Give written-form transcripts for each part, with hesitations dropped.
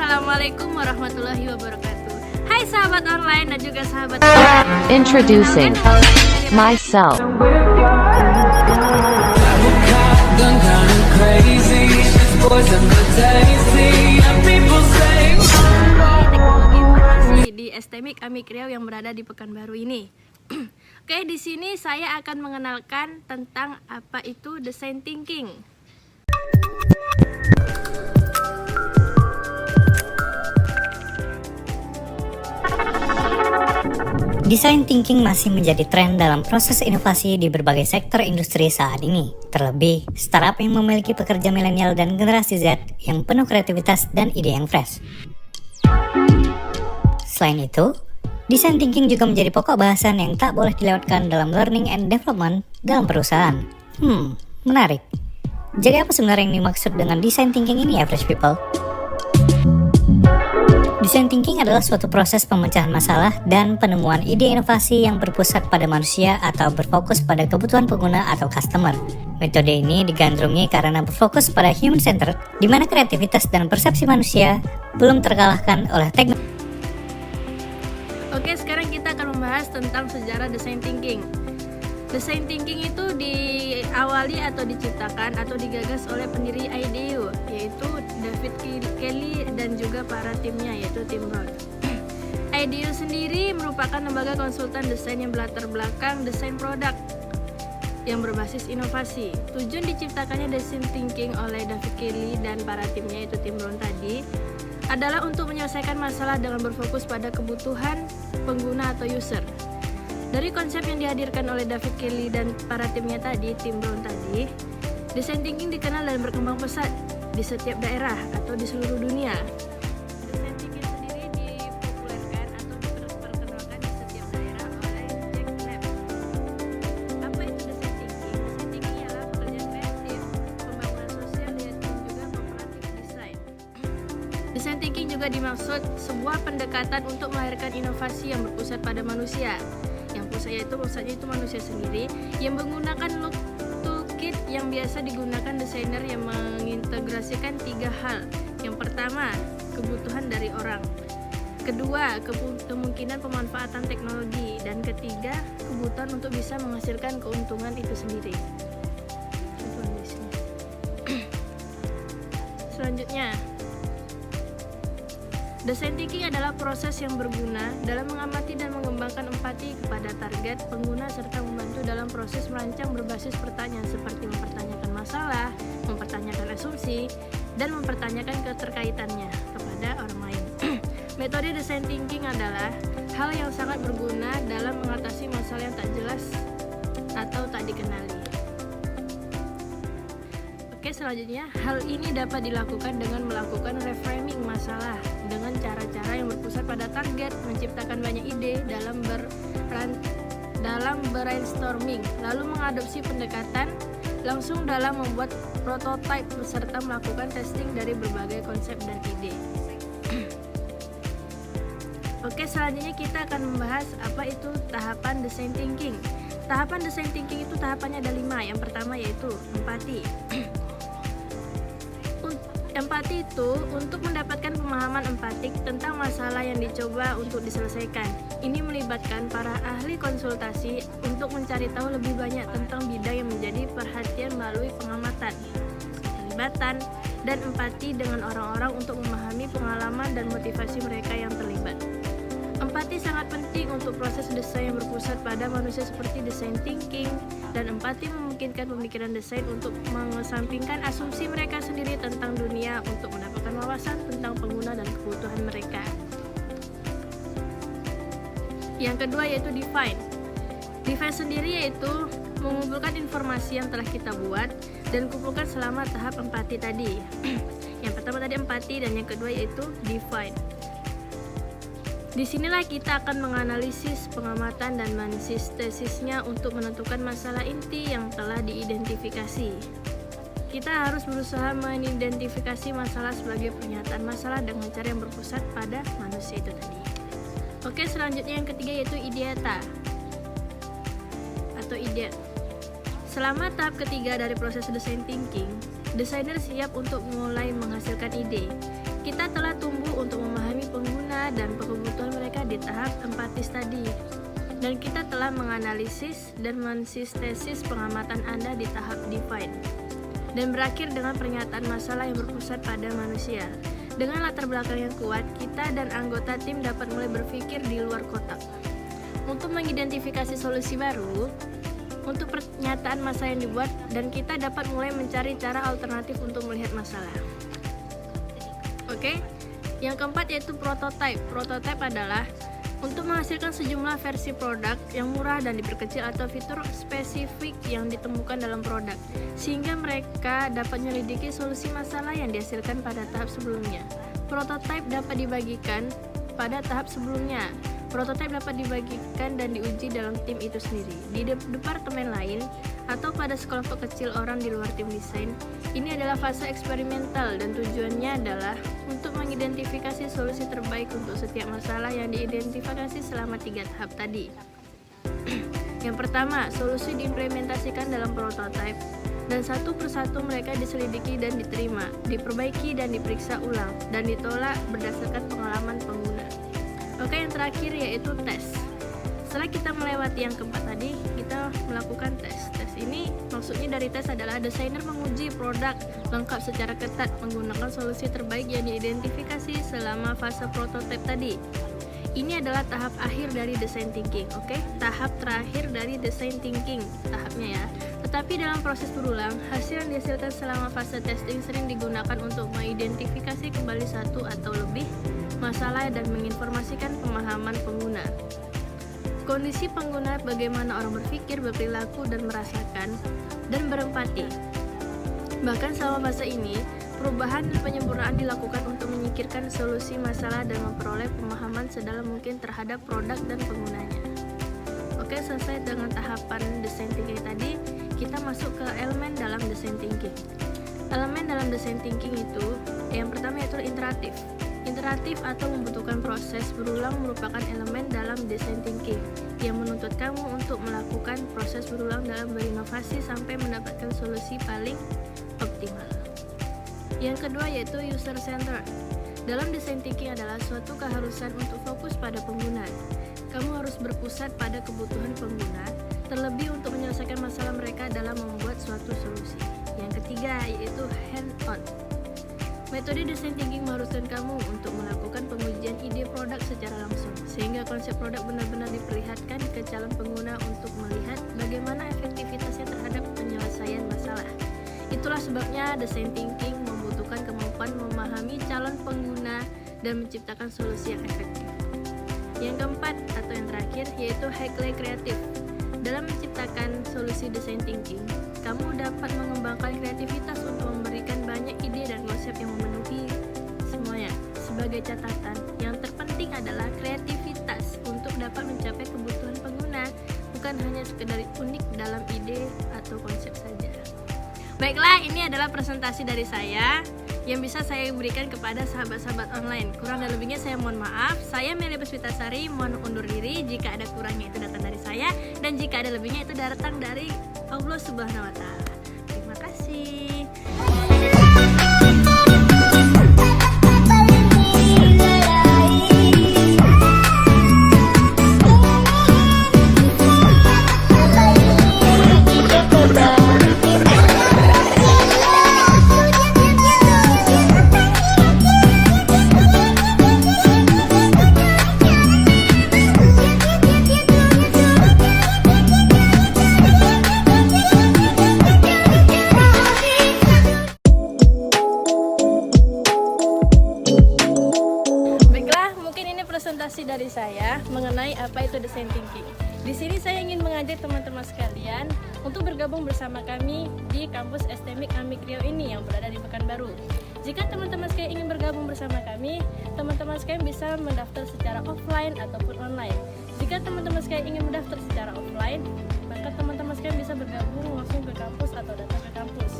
Assalamualaikum warahmatullahi wabarakatuh. Hai sahabat online dan juga sahabat Introducing myself. Teknologi informasi di STMIK Amik Riau yang berada di Pekanbaru ini. Oke, di sini saya akan mengenalkan tentang apa itu design thinking. Design thinking masih menjadi tren dalam proses inovasi di berbagai sektor industri saat ini. Terlebih, startup yang memiliki pekerja milenial dan generasi Z yang penuh kreativitas dan ide yang fresh. Selain itu, design thinking juga menjadi pokok bahasan yang tak boleh dilewatkan dalam learning and development dalam perusahaan. Menarik. Jadi apa sebenarnya yang dimaksud dengan design thinking ini ya, Fresh People? Design thinking adalah suatu proses pemecahan masalah dan penemuan ide inovasi yang berpusat pada manusia atau berfokus pada kebutuhan pengguna atau customer. Metode ini digandrungi karena berfokus pada human centered, di mana kreativitas dan persepsi manusia belum terkalahkan oleh teknologi. Oke, sekarang kita akan membahas tentang sejarah design thinking. Design thinking itu diawali atau diciptakan atau digagas oleh pendiri IDEO, yaitu David Kelley dan juga para timnya, yaitu Tim Brown. IDEO sendiri merupakan lembaga konsultan desain yang berlatar belakang desain produk yang berbasis inovasi. Tujuan diciptakannya design thinking oleh David Kelley dan para timnya, yaitu Tim Brown tadi, adalah untuk menyelesaikan masalah dengan berfokus pada kebutuhan pengguna atau user. Dari konsep yang dihadirkan oleh David Kelley dan para timnya tadi, Tim Brown tadi, design thinking dikenal dan berkembang pesat di setiap daerah atau di seluruh dunia. Design thinking sendiri dipopulerkan atau diperkenalkan di setiap daerah oleh Jack Lab. Apa itu design thinking? Design thinking ialah pekerjaan kreatif, pembangunan sosial dan juga kooperatif desain. Design thinking juga dimaksud sebuah pendekatan untuk melahirkan inovasi yang berpusat pada manusia. Pusatnya itu manusia sendiri yang menggunakan toolkit yang biasa digunakan desainer yang mengintegrasikan tiga hal. Yang pertama, kebutuhan dari orang. Kedua, kemungkinan pemanfaatan teknologi. Dan ketiga, kebutuhan untuk bisa menghasilkan keuntungan itu sendiri. Selanjutnya, design thinking adalah proses yang berguna dalam mengamati dan mengembangkan empati kepada target pengguna serta membantu dalam proses merancang berbasis pertanyaan seperti mempertanyakan masalah, mempertanyakan asumsi, dan mempertanyakan keterkaitannya kepada orang lain. Metode design thinking adalah hal yang sangat berguna dalam mengatasi masalah yang tak jelas atau tak dikenali. Oke, selanjutnya, hal ini dapat dilakukan dengan melakukan reframing masalah dengan cara-cara yang berpusat pada target, menciptakan banyak ide dalam brainstorming, lalu mengadopsi pendekatan langsung dalam membuat prototipe serta melakukan testing dari berbagai konsep dan ide. Oke, selanjutnya kita akan membahas apa itu tahapan design thinking. Tahapan design thinking itu tahapannya ada 5. Yang pertama yaitu empati. Empati itu untuk mendapatkan pemahaman empatik tentang masalah yang dicoba untuk diselesaikan. Ini melibatkan para ahli konsultasi untuk mencari tahu lebih banyak tentang bidang yang menjadi perhatian melalui pengamatan, keterlibatan, dan empati dengan orang-orang untuk memahami pengalaman dan motivasi mereka yang terlibat. Empati sangat penting untuk proses desain yang berpusat pada manusia seperti design thinking, dan empati memungkinkan pemikiran desain untuk mengesampingkan asumsi mereka sendiri tentang dunia untuk mendapatkan wawasan tentang pengguna dan kebutuhan mereka. Yang kedua yaitu define. Define sendiri yaitu mengumpulkan informasi yang telah kita buat dan kumpulkan selama tahap empati tadi. Yang pertama tadi empati dan yang kedua yaitu define. Disinilah kita akan menganalisis pengamatan dan mensintesisnya untuk menentukan masalah inti yang telah diidentifikasi. Kita harus berusaha mengidentifikasi masalah sebagai pernyataan masalah dengan cara yang berpusat pada manusia itu tadi. Oke, selanjutnya yang ketiga yaitu ideata atau ide. Selama tahap ketiga dari proses design thinking, desainer siap untuk mulai menghasilkan ide. Kita telah tumbuh untuk memahami pengguna dan kebutuhan mereka di tahap empatis tadi. Dan kita telah menganalisis dan mensintesis pengamatan Anda di tahap define. Dan berakhir dengan pernyataan masalah yang berpusat pada manusia. Dengan latar belakang yang kuat, kita dan anggota tim dapat mulai berpikir di luar kotak. Untuk mengidentifikasi solusi baru, untuk pernyataan masalah yang dibuat, dan kita dapat mulai mencari cara alternatif untuk melihat masalah. Oke, yang keempat yaitu prototype. Prototype adalah untuk menghasilkan sejumlah versi produk yang murah dan diperkecil atau fitur spesifik yang ditemukan dalam produk, sehingga mereka dapat menyelidiki solusi masalah yang dihasilkan pada tahap sebelumnya. Prototype dapat dibagikan pada tahap sebelumnya. Prototipe dapat dibagikan dan diuji dalam tim itu sendiri, di departemen lain, atau pada sekelompok kecil orang di luar tim desain. Ini adalah fase eksperimental dan tujuannya adalah untuk mengidentifikasi solusi terbaik untuk setiap masalah yang diidentifikasi selama 3 tahap tadi. Yang pertama, solusi diimplementasikan dalam prototipe, dan satu persatu mereka diselidiki dan diterima, diperbaiki dan diperiksa ulang, dan ditolak berdasarkan pengalaman pengguna. Oke, yang terakhir yaitu tes. Setelah kita melewati yang keempat tadi, kita melakukan tes. Tes ini maksudnya dari tes adalah desainer menguji produk lengkap secara ketat menggunakan solusi terbaik yang diidentifikasi selama fase prototipe tadi. Ini adalah tahap akhir dari design thinking, oke? Tahap terakhir dari design thinking, tahapnya ya. Tetapi dalam proses berulang, hasil yang dihasilkan selama fase testing sering digunakan untuk mengidentifikasi kembali satu atau lebih masalah dan menginformasikan pemahaman pengguna. Kondisi pengguna, bagaimana orang berpikir, berperilaku, dan merasakan, dan berempati. Bahkan selama fase ini, perubahan dan penyempurnaan dilakukan untuk menyingkirkan solusi masalah dan memperoleh pemahaman sedalam mungkin terhadap produk dan penggunanya. Oke, selesai dengan tahapan design thinking tadi, kita masuk ke elemen dalam design thinking. Elemen dalam design thinking itu, yang pertama yaitu interaktif. Interaktif atau membutuhkan proses berulang merupakan elemen dalam design thinking yang menuntut kamu untuk melakukan proses berulang dalam berinovasi sampai mendapatkan solusi paling optimal. Yang kedua yaitu user centered. Dalam design thinking adalah suatu keharusan untuk fokus pada pengguna. Kamu harus berpusat pada kebutuhan pengguna, terlebih untuk menyelesaikan masalah mereka dalam membuat suatu solusi. Yang ketiga yaitu hands-on. Metode design thinking mengharuskan kamu untuk melakukan pengujian ide produk secara langsung, sehingga konsep produk benar-benar diperlihatkan ke calon pengguna untuk melihat bagaimana efektivitasnya terhadap penyelesaian masalah. Itulah sebabnya design thinking membutuhkan kemampuan memahami calon pengguna dan menciptakan solusi yang efektif. Yang keempat atau yang terakhir yaitu highly kreatif. Dalam menciptakan solusi design thinking, kamu dapat mengembangkan kreativitas untuk memberikan banyak ide dan konsep yang memenuhi semuanya. Sebagai catatan, yang terpenting adalah kreativitas untuk dapat mencapai kebutuhan pengguna, bukan hanya sekedar unik dalam ide atau konsep saja. Baiklah, ini adalah presentasi dari saya yang bisa saya berikan kepada sahabat-sahabat online. Kurang dan lebihnya saya mohon maaf. Saya Meli Puspitasari, mohon undur diri. Jika ada kurangnya itu datang dari saya, dan jika ada lebihnya itu datang dari Allah Subhanahu wa Ta'ala. Terima kasih. Presentasi dari saya mengenai apa itu design thinking. Di sini saya ingin mengajak teman-teman sekalian untuk bergabung bersama kami di kampus STMIK Amik Riau ini yang berada di Pekanbaru. Jika teman-teman sekalian ingin bergabung bersama kami, teman-teman sekalian bisa mendaftar secara offline ataupun online. Jika teman-teman sekalian ingin mendaftar secara offline, maka teman-teman sekalian bisa bergabung langsung ke kampus atau datang ke kampus.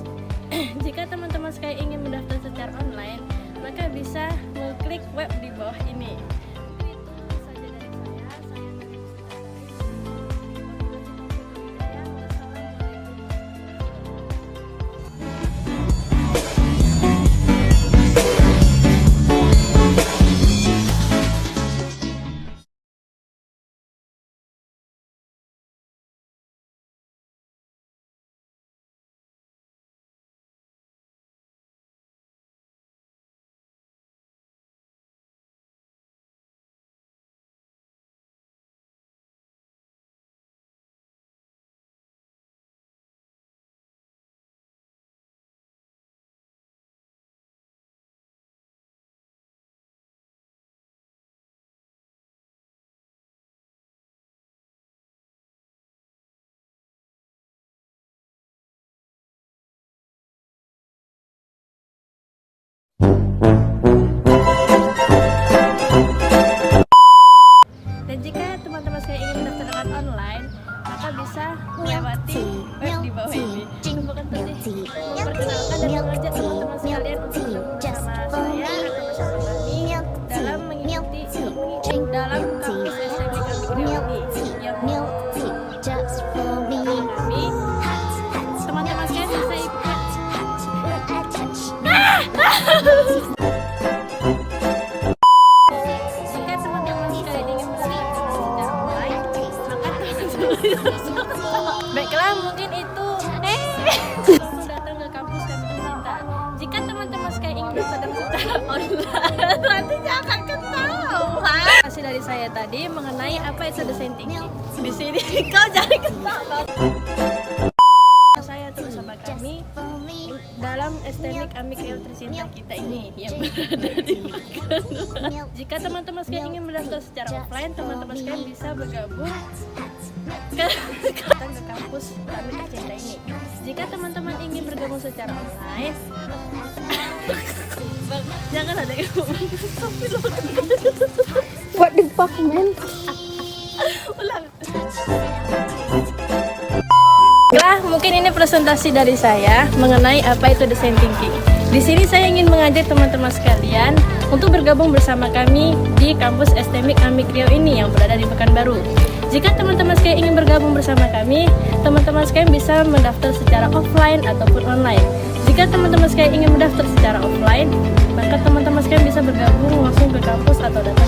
Jika teman-teman sekalian ingin mendaftar secara online, maka bisa mengklik web di bawah ini. online. Nanti jangan ketawa. Kasih dari saya tadi mengenai apa itu desain thinking. Di sini kau jangan ketawa. Saya bersama kami dalam STMIK Amik Rio tercinta kita ini yang berada di Pekanbaru. Jika teman-teman sekalian ingin mendaftar secara offline, teman-teman sekalian bisa bergabung ke kampus kami tercinta ini. Jika teman-teman ingin bergabung secara online, jangan ada yang What the fuck, man? ulang. Baiklah, mungkin ini presentasi dari saya mengenai apa itu design thinking. Di sini saya ingin mengajak teman-teman sekalian untuk bergabung bersama kami di kampus STMIK Amik Rio ini yang berada di Pekanbaru. Jika teman-teman sekalian ingin bergabung bersama kami, teman-teman sekalian bisa mendaftar secara offline ataupun online. Jika teman-teman sekalian ingin mendaftar secara offline, maka teman-teman sekalian bisa bergabung langsung ke kampus atau datang